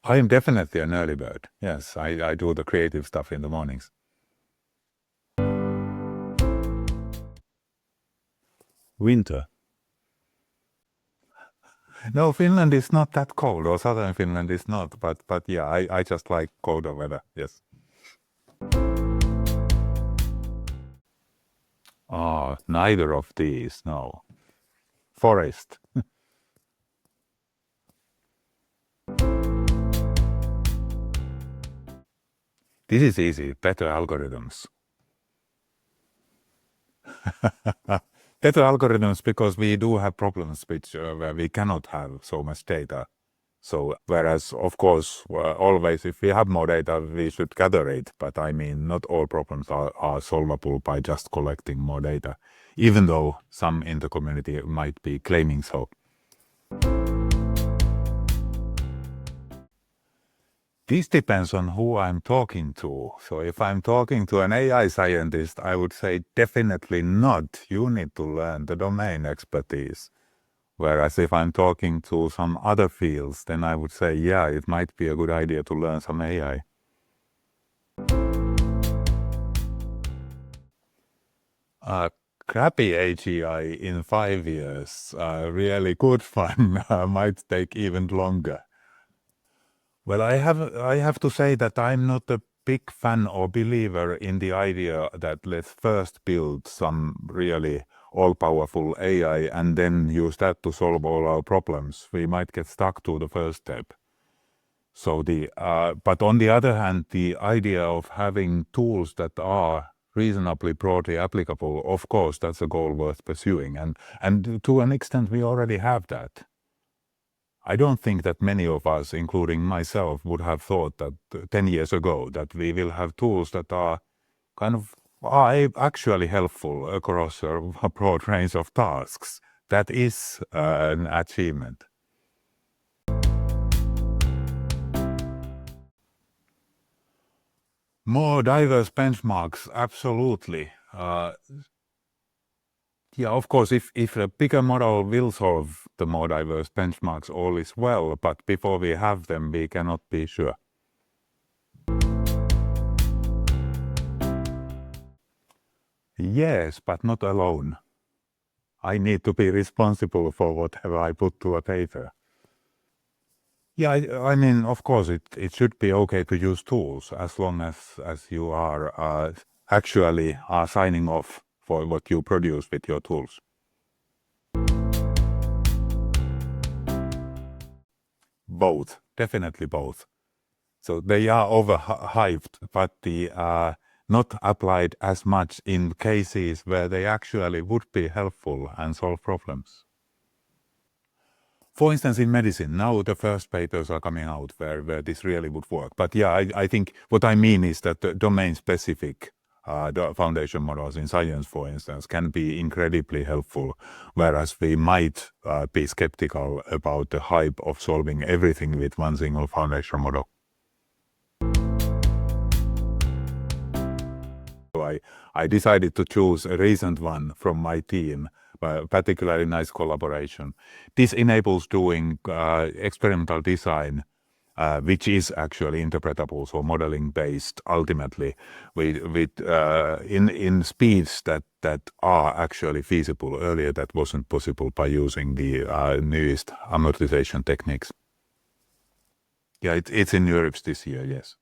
I am definitely an early bird. Yes, I do the creative stuff in the mornings. Winter. No, Finland is not that cold, or southern Finland is not, but yeah, I just like colder weather, yes. Neither of these, no. Forest. This is easy, better algorithms. Better algorithms because we do have problems where we cannot have so much data. So whereas, of course, always if we have more data, we should gather it. But I mean, not all problems are solvable by just collecting more data, even though some in the community might be claiming so. This depends on who I'm talking to. So if I'm talking to an AI scientist, I would say definitely not. You need to learn the domain expertise. Whereas if I'm talking to some other fields, then I would say, yeah, it might be a good idea to learn some AI. Crappy AGI in 5 years, really good fun, might take even longer. Well, I have to say that I'm not a big fan or believer in the idea that let's first build some really all-powerful AI and then use that to solve all our problems. We might get stuck to the first step. So but on the other hand, the idea of having tools that are reasonably broadly applicable, of course, that's a goal worth pursuing. And to an extent, we already have that. I don't think that many of us, including myself, would have thought that 10 years ago that we will have tools that are actually helpful across a broad range of tasks. That is an achievement. More diverse benchmarks, absolutely. Yeah, of course, if a bigger model will solve the more diverse benchmarks, all is well, but before we have them, we cannot be sure. Yes, but not alone. I need to be responsible for whatever I put to a paper. Yeah, I mean, of course, it should be okay to use tools as long as you are actually signing off for what you produce with your tools. Both, definitely both. So they are overhyped, but not applied as much in cases where they actually would be helpful and solve problems. For instance, in medicine, now the first papers are coming out where this really would work. But yeah, I think what I mean is that the domain-specific foundation models in science, for instance, can be incredibly helpful, whereas we might be skeptical about the hype of solving everything with one single foundation model. So I decided to choose a recent one from my team, particularly nice collaboration. This enables doing experimental design, which is actually interpretable, so modeling based ultimately, in speeds that are actually feasible. Earlier that wasn't possible by using the newest amortization techniques. Yeah, it's in Europe this year, yes.